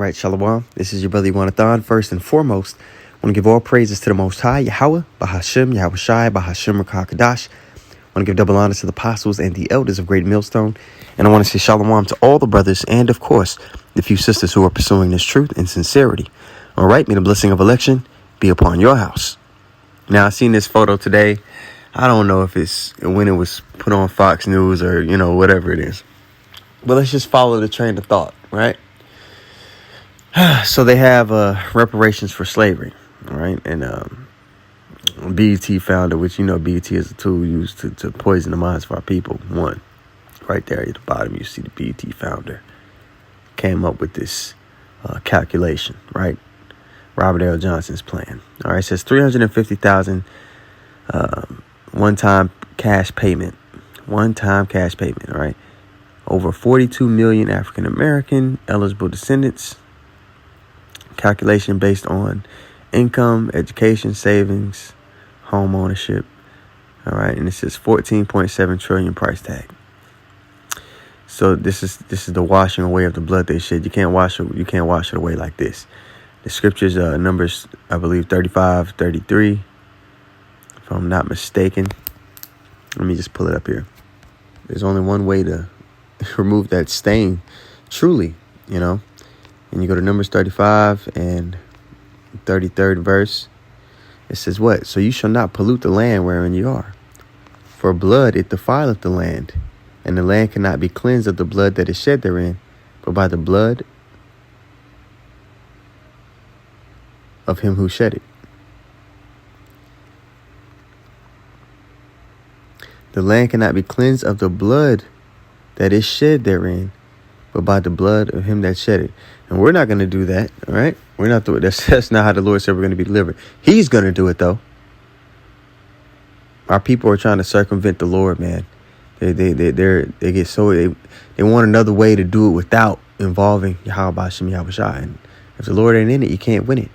right, Shalom. This is your brother Ywanathan. First and foremost, I want to give all praises to the Most High, Yahweh, Bahashim, Yahweh Shai, Bahashim, Rakakadash. I want to give double honor to the apostles and the elders of Great Millstone. And I want to say Shalom to all the brothers and, of course, the few sisters who are pursuing this truth and sincerity. All right, may the blessing of election be upon your house. Now, I seen this photo today. I don't know if it's when it was put on Fox News or, whatever it is. But let's just follow the train of thought, right? So they have reparations for slavery, all right? And BET founder, which, BET is a tool used to poison the minds of our people. One, right there at the bottom, you see the BET founder came up with this calculation, right? Robert L. Johnson's plan. All right, it says $350,000 one-time cash payment. One-time cash payment, all right? Over 42 million African-American eligible descendants. Calculation based on income, education, savings, home ownership. All right, and it says 14.7 trillion price tag. So this is the washing away of the blood they shed. You can't wash it away like this. The scriptures, Numbers, I believe 35, 33, if I'm not mistaken. Let me just pull it up here. There's only one way to remove that stain, truly, And you go to Numbers 35 and 33rd verse. It says what? So you shall not pollute the land wherein you are. For blood it defileth the land, and the land cannot be cleansed of the blood that is shed therein, but by the blood of him who shed it. The land cannot be cleansed of the blood that is shed therein, but by the blood of him that shed it. And we're not going to do that, all right? We're not doing that. That's not how the Lord said we're going to be delivered. He's going to do it, though. Our people are trying to circumvent the Lord, man. They get so they want another way to do it without involving Yahweh Shem Yahweh Shai. And if the Lord ain't in it, you can't win it.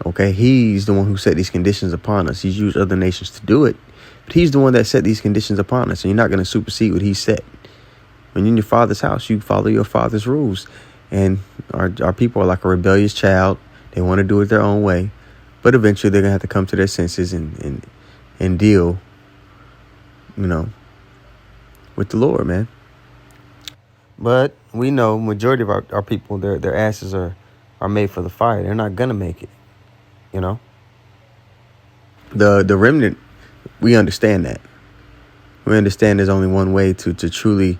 Okay, He's the one who set these conditions upon us. He's used other nations to do it, but He's the one that set these conditions upon us. And you're not going to supersede what He set. When you're in your father's house, you follow your father's rules. And our people are like a rebellious child. They want to do it their own way. But eventually they're going to have to come to their senses and deal, with the Lord, man. But we know majority of our people, their asses are made for the fire. They're not going to make it, The remnant, we understand that. We understand there's only one way to truly,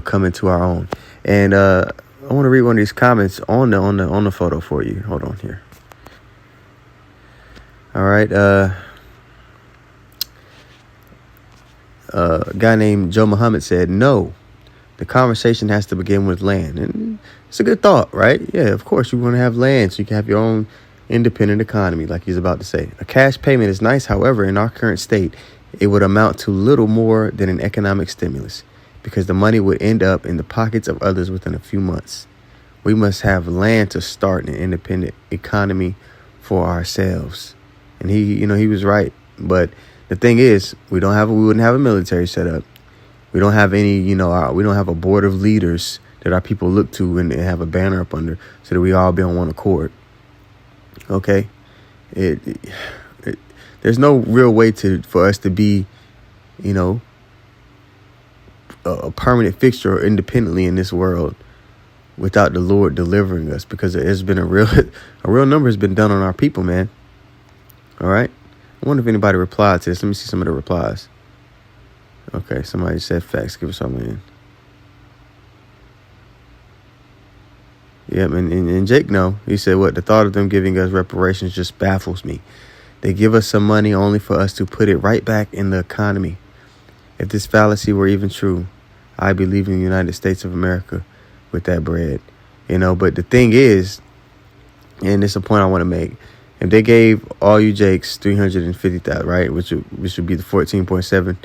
come into our own. And I want to read one of these comments on the photo for you. Hold on here. All right. A guy named Joe Muhammad said, "No, the conversation has to begin with land." And it's a good thought, right? Yeah, of course you want to have land so you can have your own independent economy, like he's about to say. A cash payment is nice. However, in our current state, it would amount to little more than an economic stimulus, because the money would end up in the pockets of others within a few months. We must have land to start an independent economy for ourselves. And he was right. But the thing is, we wouldn't have a military set up. We don't have any, we don't have a board of leaders that our people look to and have a banner up under so that we all be on one accord. Okay? There's no real way for us to be, a permanent fixture independently in this world without the Lord delivering us, because there's been a real number has been done on our people, man. All right. I wonder if anybody replied to this. Let me see some of the replies. Okay. Somebody said facts. Give us something. Yep. And Jake, no, he said, what? The thought of them giving us reparations just baffles me. They give us some money only for us to put it right back in the economy. If this fallacy were even true, I'd be leaving the United States of America with that bread. But the thing is, and it's a point I want to make, if they gave all you Jakes $350,000, right, which would be the $14.7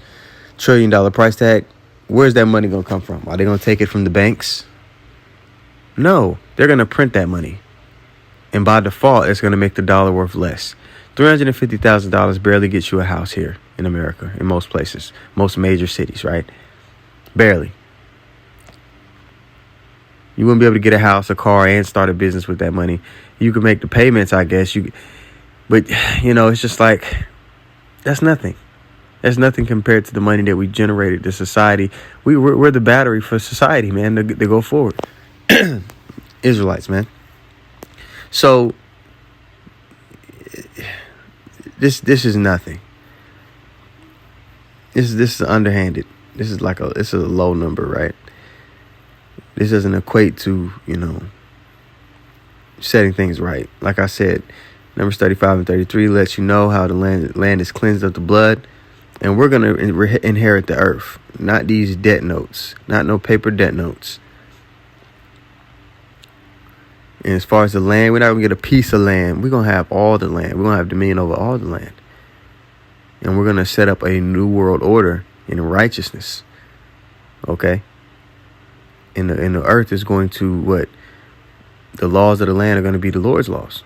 trillion price tag, where's that money going to come from? Are they going to take it from the banks? No, they're going to print that money. And by default, it's going to make the dollar worth less. $350,000 barely gets you a house here in America, in most places, most major cities, right? Barely. You wouldn't be able to get a house, a car, and start a business with that money. You could make the payments, I guess. But, it's just like, that's nothing. That's nothing compared to the money that we generated to society. We're the battery for society, man, to go forward. Israelites, man. So this is nothing. This is underhanded. This is it's a low number, right? This doesn't equate to, setting things right. Like I said, Numbers 35 and 33 lets you know how the land is cleansed of the blood. And we're going to inherit the earth, not these debt notes, not no paper debt notes. And as far as the land, we're not going to get a piece of land. We're going to have all the land. We're going to have dominion over all the land. And we're going to set up a new world order in righteousness. Okay? And the earth is going to the laws of the land are going to be the Lord's laws.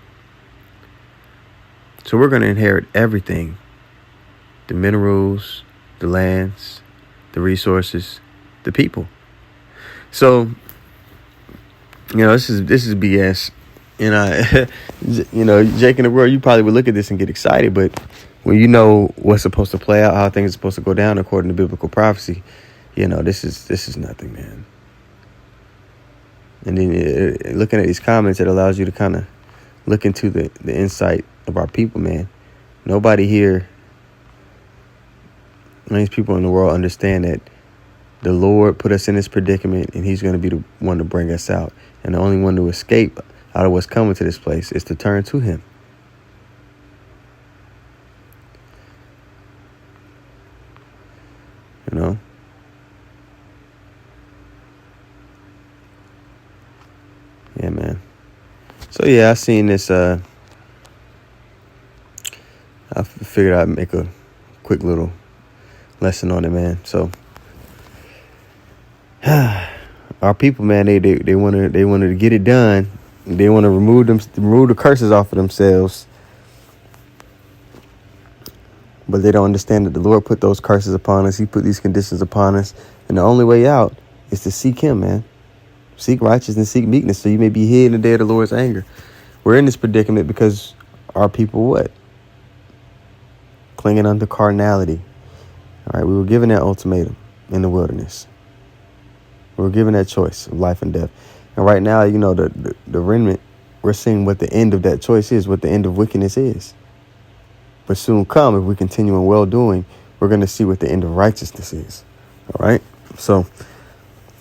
So we're going to inherit everything. The minerals, the lands, the resources, the people. So, this is BS. Jake in the world, you probably would look at this and get excited, but when you know what's supposed to play out, how things are supposed to go down according to biblical prophecy, this is nothing, man. And then looking at these comments, it allows you to kind of look into the insight of our people, man. Nobody here, these people in the world, understand that the Lord put us in this predicament and he's going to be the one to bring us out. And the only one to escape out of what's coming to this place is to turn to him. Yeah, man. So, yeah, I seen this. I figured I'd make a quick little lesson on it, man. So our people, man, they want to get it done. They want to remove the curses off of themselves, but they don't understand that the Lord put those curses upon us. He put these conditions upon us, and the only way out is to seek him, man. Seek righteousness, seek meekness, so you may be hid in the day of the Lord's anger. We're in this predicament because our people what? Clinging unto carnality. All right, we were given that ultimatum in the wilderness. We were given that choice of life and death. And right now, the remnant, we're seeing what the end of that choice is, what the end of wickedness is. But soon come, if we continue in well-doing, we're going to see what the end of righteousness is. All right? So,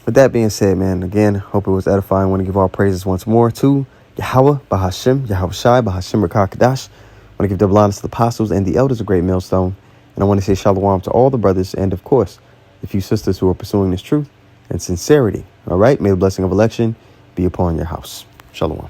with that being said, man, again, hope it was edifying. I want to give all praises once more to Yahweh, Bahashem, Yahweh Shai, Bahashem Rakah Kadash. I want to give double honors to the apostles and the elders of Great Millstone. And I want to say shalom to all the brothers and, of course, the few sisters who are pursuing this truth and sincerity. All right? May the blessing of election be upon your house. Shalom.